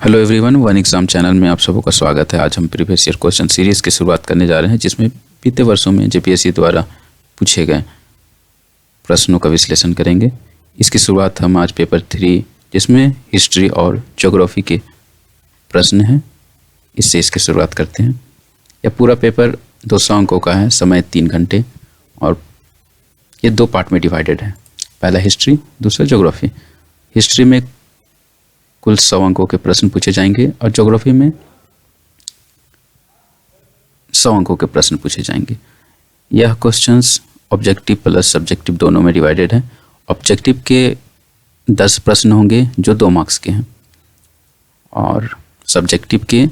Hello everyone, one exam channel में आप सबों का स्वागत है। आज हम प्रीवियस ईयर क्वेश्चन सीरीज़ की शुरुआत करने जा रहे हैं, जिसमें बीते वर्षों में जेपीएससी द्वारा पूछे गए प्रश्नों का विश्लेषण करेंगे। इसकी शुरुआत हम आज पेपर 3 जिसमें हिस्ट्री और ज्योग्राफी के प्रश्न हैं, इससे इसकी शुरुआत करते हैं। यह पूरा पेपर 200 अंकों का है, समय 3 घंटे और ये 2 पार्ट में डिवाइडेड है। पहला हिस्ट्री, दूसरा ज्योग्राफी। हिस्ट्री में कुल 100 अंकों के प्रश्न पूछे जाएंगे और ज्योग्राफी में 100 अंकों के प्रश्न पूछे जाएंगे। यह क्वेश्चंस ऑब्जेक्टिव प्लस सब्जेक्टिव दोनों में डिवाइडेड है। ऑब्जेक्टिव के 10 प्रश्न होंगे जो 2 मार्क्स के हैं और सब्जेक्टिव के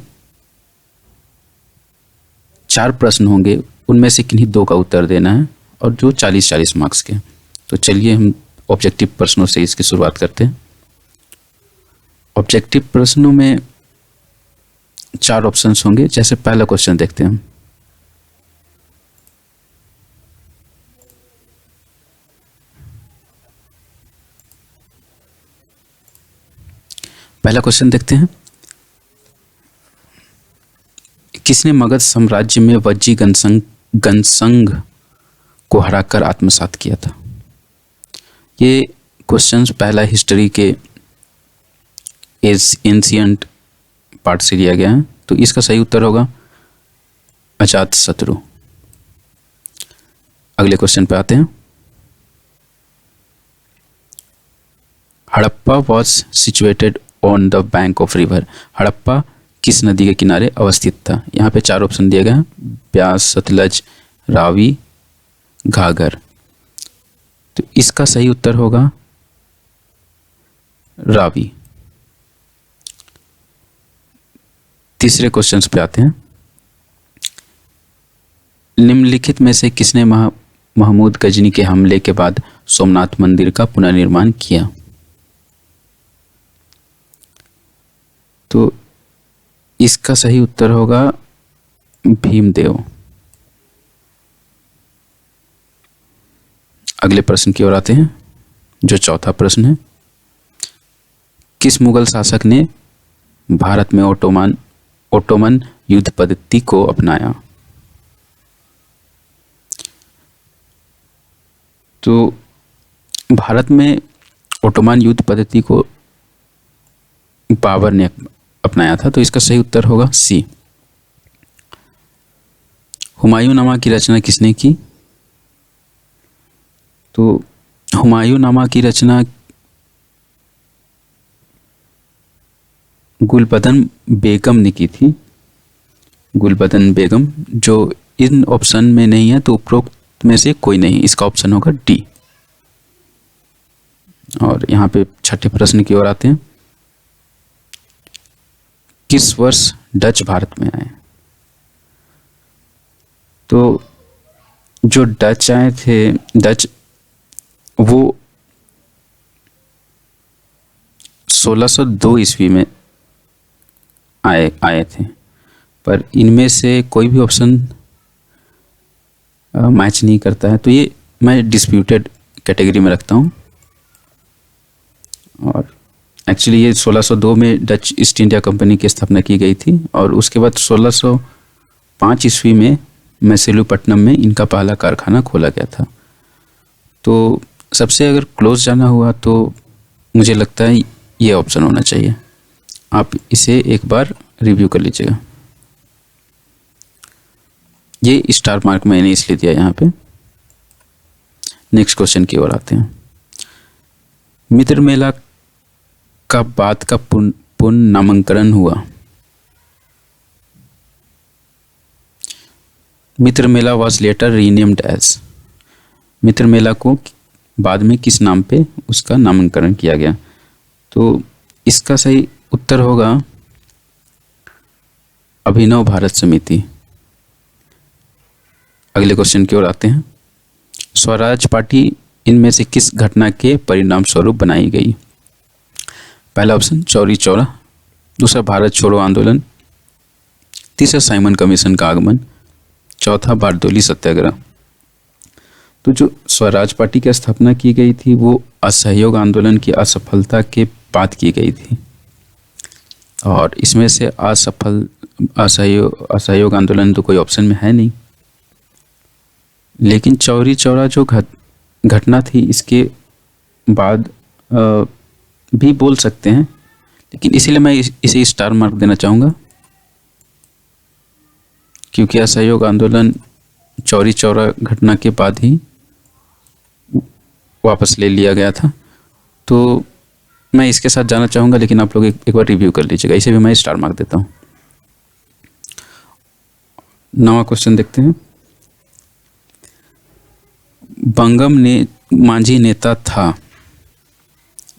4 प्रश्न होंगे, उनमें से किन्हीं 2 का उत्तर देना है और जो 40-40 मार्क्स के हैं। तो चलिए हम ऑब्जेक्टिव प्रश्नों से इसकी शुरुआत करते हैं। ऑब्जेक्टिव प्रश्नों में 4 ऑप्शंस होंगे। जैसे पहला क्वेश्चन देखते हैं हम। पहला क्वेश्चन देखते हैं, किसने मगध साम्राज्य में वज्जी गणसंघ को हराकर आत्मसात किया था? ये क्वेश्चंस पहला हिस्ट्री के एंशिएंट पार्ट से लिया गया है, तो इसका सही उत्तर होगा अजातशत्रु। अगले क्वेश्चन पे आते हैं। Harappa was situated on the bank of river. Harappa किस नदी के किनारे अवस्थित था? यहाँ पे 4 ऑप्शन दिए गए हैं, ब्यास, सतलज, रावी, घाघर। तो इसका सही उत्तर होगा रावी। तीसरे क्वेश्चन पे आते हैं। निम्नलिखित में से किसने महमूद गजनी के हमले के बाद सोमनाथ मंदिर का पुनर्निर्माण किया? तो इसका सही उत्तर होगा भीमदेव। अगले प्रश्न की ओर आते हैं, जो चौथा प्रश्न है। किस मुगल शासक ने भारत में ओटोमन युद्ध पद्धति को अपनाया? तो भारत में ओटोमन युद्ध पद्धति को बाबर ने अपनाया था, तो इसका सही उत्तर होगा सी। हुमायूंनामा की रचना किसने की? तो हुमायूंनामा की रचना गुलबदन बेगम ने की थी। गुलबदन बेगम, जो इन ऑप्शन में नहीं है, तो उपरोक्त में से कोई नहीं, इसका ऑप्शन होगा डी। और यहाँ पे छठे प्रश्न की ओर आते हैं। किस वर्ष डच भारत में आए? तो जो डच आए थे, वो 1602 ईस्वी में आए थे, पर इनमें से कोई भी ऑप्शन मैच नहीं करता है, तो ये मैं डिस्प्यूटेड कैटेगरी में रखता हूँ। और एक्चुअली ये 1602 में डच ईस्ट इंडिया कंपनी की स्थापना की गई थी और उसके बाद 1605 ईस्वी में मैसूलुपट्टनम में इनका पहला कारखाना खोला गया था। तो सबसे अगर क्लोज जाना हुआ तो मुझे लगता है ये ऑप्शन होना चाहिए। आप इसे एक बार रिव्यू कर लीजिएगा। ये स्टार मार्क मैंने इसलिए दिया यहाँ पे। नेक्स्ट क्वेश्चन की ओर आते हैं। मित्र मेला का बाद का पुनः नामकरण हुआ? मित्र मेला वॉज लेटर रीनेम्ड एज। मित्र मेला को बाद में किस नाम पे उसका नामकरण किया गया? तो इसका सही उत्तर होगा अभिनव भारत समिति। अगले क्वेश्चन की ओर आते हैं। स्वराज पार्टी इनमें से किस घटना के परिणाम स्वरूप बनाई गई? पहला ऑप्शन चौरी चौरा, दूसरा भारत छोड़ो आंदोलन, तीसरा साइमन कमीशन का आगमन, चौथा बारदोली सत्याग्रह। तो जो स्वराज पार्टी की स्थापना की गई थी वो असहयोग आंदोलन की असफलता के बाद की गई थी और इसमें से असफल असहयोग आंदोलन तो कोई ऑप्शन में है नहीं, लेकिन चौरी चौरा जो घटना थी इसके बाद भी बोल सकते हैं, लेकिन इसीलिए मैं इसे स्टार मार्क देना चाहूँगा, क्योंकि असहयोग आंदोलन चौरी चौरा घटना के बाद ही वापस ले लिया गया था। तो मैं इसके साथ जाना चाहूँगा, लेकिन आप लोग एक बार रिव्यू कर लीजिएगा। इसे भी मैं स्टार मार्क देता हूँ। 9वां क्वेश्चन देखते हैं। बंगम ने मांझी नेता था,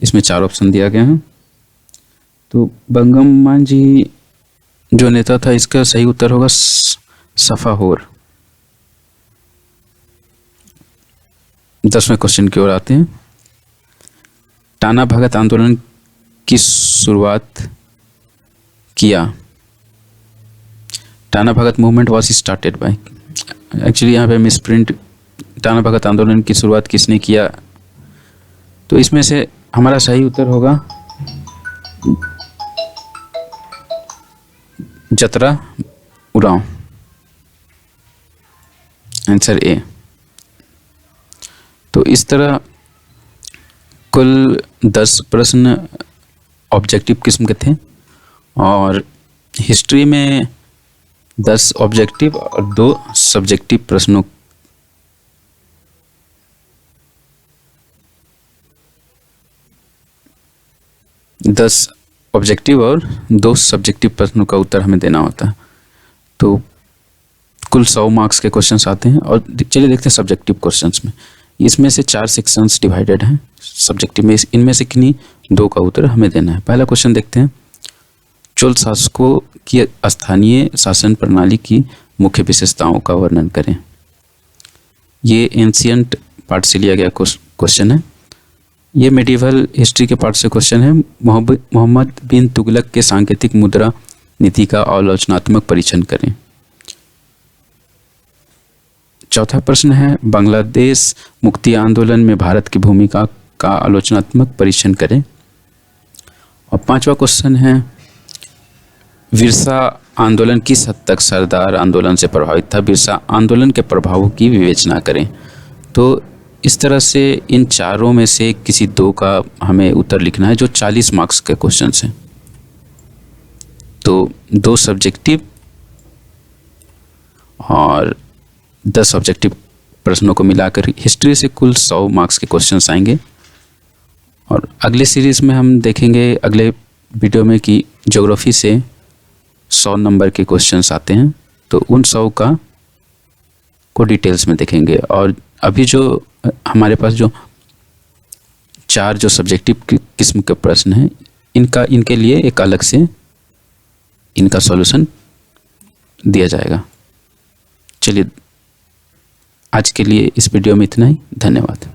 इसमें 4 ऑप्शन दिया गया है। तो बंगम मांझी जो नेता था, इसका सही उत्तर होगा सफाहोर। 10वें क्वेश्चन की ओर आते हैं। टाना भगत आंदोलन की शुरुआत किया। Tana Bhagat movement was started by, actually यहाँ पे मिस प्रिंट, टाना भगत आंदोलन की शुरुआत किसने किया, तो इसमें से हमारा सही उत्तर होगा जतरा उरांव, आंसर ए। तो इस तरह कुल 10 प्रश्न ऑब्जेक्टिव किस्म के थे, और हिस्ट्री में 10 ऑब्जेक्टिव और 2 सब्जेक्टिव प्रश्नों 10 ऑब्जेक्टिव और 2 सब्जेक्टिव प्रश्नों का उत्तर हमें देना होता है। तो कुल 100 मार्क्स के क्वेश्चंस आते हैं। और चलिए देखते हैं सब्जेक्टिव क्वेश्चंस में। इसमें से 4 सेक्शंस डिवाइडेड हैं सब्जेक्टिव में, इनमें से किन्हीं 2 का उत्तर हमें देना है। पहला क्वेश्चन देखते हैं। चोल शासकों की स्थानीय शासन प्रणाली की मुख्य विशेषताओं का वर्णन करें। ये एंशियंट पार्ट से लिया गया क्वेश्चन है। ये मेडिवल हिस्ट्री के पार्ट से क्वेश्चन है। मोहम्मद बिन तुगलक के सांकेतिक मुद्रा नीति का आलोचनात्मक परीक्षण करें। चौथा प्रश्न है, बांग्लादेश मुक्ति आंदोलन में भारत की भूमिका का आलोचनात्मक परीक्षण करें। और 5वां क्वेश्चन है, बिरसा आंदोलन किस हद तक सरदार आंदोलन से प्रभावित था। बिरसा आंदोलन के प्रभावों की विवेचना करें। तो इस तरह से इन चारों में से किसी 2 का हमें उत्तर लिखना है, जो 40 मार्क्स के क्वेश्चन हैं। तो 2 सब्जेक्टिव और 10 ऑब्जेक्टिव प्रश्नों को मिलाकर हिस्ट्री से कुल 100 मार्क्स के क्वेश्चंस आएंगे। और अगले सीरीज़ में हम देखेंगे अगले वीडियो में कि ज्योग्राफी से 100 नंबर के क्वेश्चंस आते हैं। तो उन 100 को डिटेल्स में देखेंगे। और अभी जो हमारे पास जो 4 जो सब्जेक्टिव किस्म के प्रश्न हैं, इनके लिए एक अलग से इनका सॉल्यूशन दिया जाएगा। चलिए आज के लिए इस वीडियो में इतना ही। धन्यवाद।